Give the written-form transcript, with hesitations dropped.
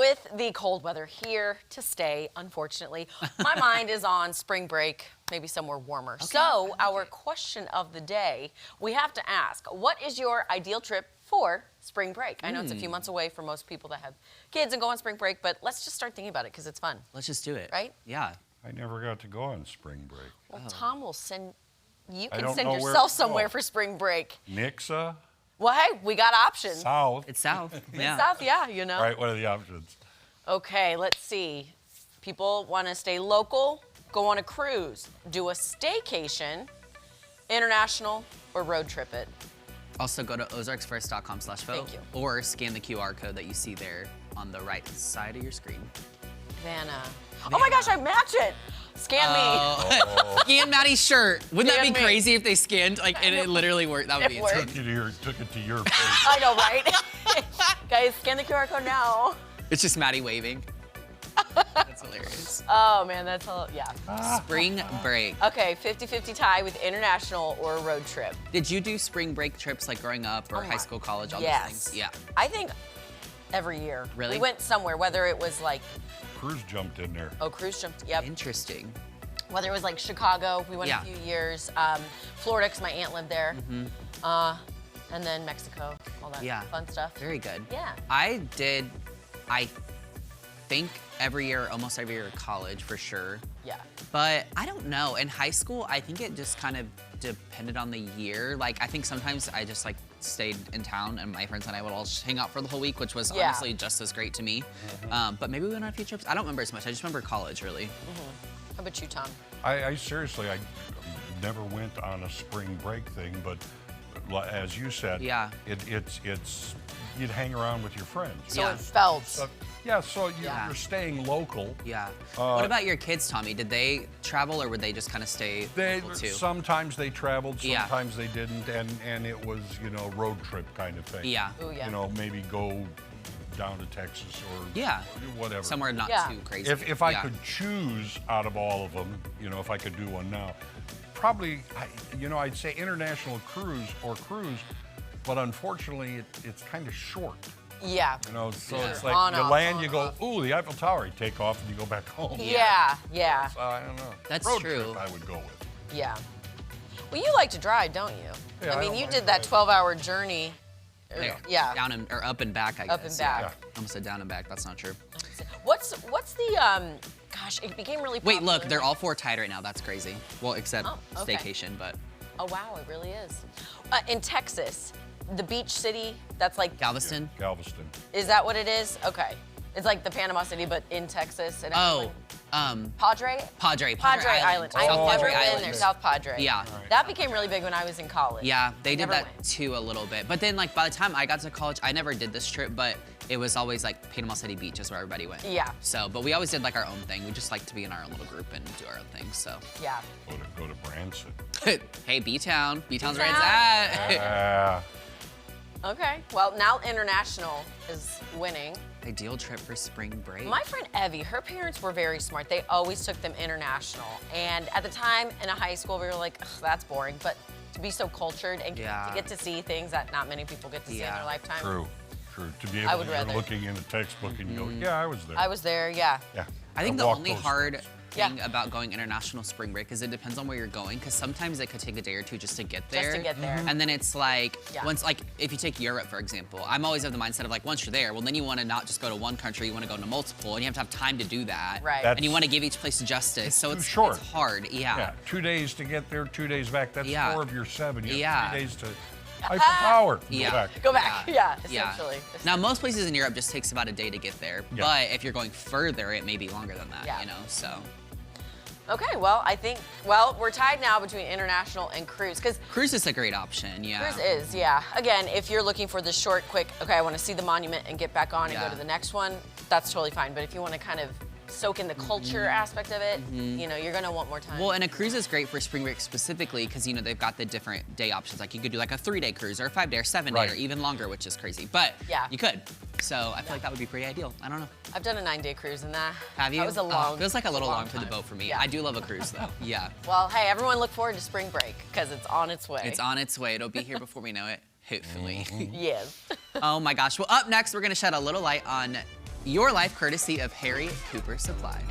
with the cold weather here to stay, unfortunately, my mind is on spring break, maybe somewhere warmer. Okay, So our question of the day, we have to ask, what is your ideal trip for spring break? I know it's a few months away for most people that have kids and go on spring break, but let's just start thinking about it because it's fun. Let's just do it. Right? Yeah. I never got to go on spring break. Well, Tom will send, you I can don't send know where yourself to go. somewhere for spring break. Nixa, Well, hey, we got options. South. It's south. Yeah. South, yeah, you know. All right, what are the options? Okay, let's see. People want to stay local, go on a cruise, do a staycation, international, or road trip it. Also, go to ozarksfirst.com/vote. Thank you. Or scan the QR code that you see there on the right side of your screen. Vanna. Oh my gosh, I match it. Scan me. Scan Maddie's shirt. Wouldn't that Scan be me. crazy if they scanned and it literally worked? That would It be worked. insane. Took it to your face. I know, right? Guys, scan the QR code now. It's just Maddie waving. That's hilarious. Oh man, that's all, yeah. Spring break. Okay, 50-50 tie with international or road trip. Did you do spring break trips like growing up or Oh high my- school, college, all Yes. those things? Yeah. I think every year. Really? We went somewhere, whether it was like, Cruise jumped in there. oh, cruise jumped, yep. Interesting. Whether it was like Chicago, we went Yeah. a few years. Florida, because my aunt lived there. And then Mexico, all that Yeah. fun stuff. Very good. Yeah. I did, I think every year, almost every year at college for sure. Yeah. But I don't know. In high school, I think it just kind of depended on the year. Like, I think sometimes I just like stayed in town and my friends and I would all just hang out for the whole week, which was Yeah. honestly just as great to me. But maybe we went on a few trips. I don't remember as much. I just remember college, really. How about you, Tom? I seriously, I never went on a spring break thing, but as you said, Yeah. it's you'd hang around with your friends. So Yeah. it felt. Yeah, so Yeah. you're staying local. Yeah. What about your kids, Tommy? Did they travel or would they just kind of stay They local too? sometimes they traveled, Yeah. sometimes they didn't, and it was road trip kind of thing. Yeah. Ooh, yeah. Maybe go down to Texas or Yeah. whatever. Somewhere not Yeah. too crazy. If I Yeah. could choose out of all of them, if I could do one now, probably I'd say international cruise, but unfortunately it's kind of short. Yeah. So Yeah. it's like On, you off, land, on, you go, off. ooh, the Eiffel Tower, you take off and you go back home. Yeah. Yeah. So, I don't know. That's road true. Trip I would go with. Yeah. Well, you like to drive, don't you? Yeah, I I mean, don't you mind did that driving. 12-hour journey. There. Yeah. Down and, or up and back, I guess. Up and back. Yeah. I almost said down and back. That's not true. What's the gosh, it became really Wait, popular. look, they're all four tied right now. That's crazy. Well, except Oh, okay. staycation, but Oh wow, it really is. In Texas, the beach city, that's like, Galveston. Galveston. is that what it is? Okay. It's like the Panama City, but in Texas. And Oh, Padre? Padre Island. South I've never Padre been Island. there, South Padre. Yeah. That became really big when I was in college. Yeah, they did Never that went. too a little bit. But then, like, by the time I got to college, I never did this trip, but it was always like Panama City Beach is where everybody went. Yeah. So, but we always did like our own thing. We just like to be in our own little group and do our own thing. So, Yeah. Go to Branson. hey, B-Town. B-Town's where it's B-Town. at. Yeah. Okay. Well, now international is winning. Ideal trip for spring break. My friend Evie, her parents were very smart. They always took them international. And at the time in a high school, we were like, ugh, that's boring. But to be so cultured and Yeah. to get to see things that not many people get to see in Yeah. their lifetime. True. To be I able would to, rather. you're looking in a textbook and you go, yeah, I was there. I was there, yeah. Yeah. I think the walked only those hard streets. thing Yeah. about going international spring break is it depends on where you're going, because sometimes it could take a day or two just to get there. Just to get there. And then it's like, Yeah. once, like, if you take Europe, for example, I'm always of the mindset of like, once you're there, well, then you want to not just go to one country, you want to go to multiple, and you have to have time to do that. Right. And you want to give each place justice. So too it's short. It's hard, Yeah, 2 days to get there, 2 days back. That's Yeah. 4 of your 7. You have Yeah. 3 days to Eiffel Tower. Go Yeah. back. Go back, yeah, essentially. Now, most places in Europe just takes about a day to get there, Yeah. but if you're going further, it may be longer than that, Yeah. you know, so. Okay, well, I think, well, we're tied now between international and cruise, because Cruise is a great option, yeah. cruise is, yeah. Again, if you're looking for the short, quick, okay, I want to see the monument and get back on and Yeah. go to the next one, that's totally fine. But if you want to kind of soak in the culture aspect of it, you're going to want more time. Well, and a cruise is great for spring break specifically because, they've got the different day options. Like, you could do like a 3-day cruise or a 5-day or 7-day Right. or even longer, which is crazy. But Yeah. you could. So I feel like that would be pretty ideal. I don't know. I've done a 9-day cruise and that. Have you? That was a Oh, long. feels like a little long long for the time. boat for me. Yeah. I do love a cruise though. Yeah. Well, hey, everyone look forward to spring break because it's on its way. It's on its way. It'll be here before we know it. Hopefully. Yes. Oh my gosh. Well, up next, we're going to shed a little light on Your life courtesy of Harriet Cooper Supply.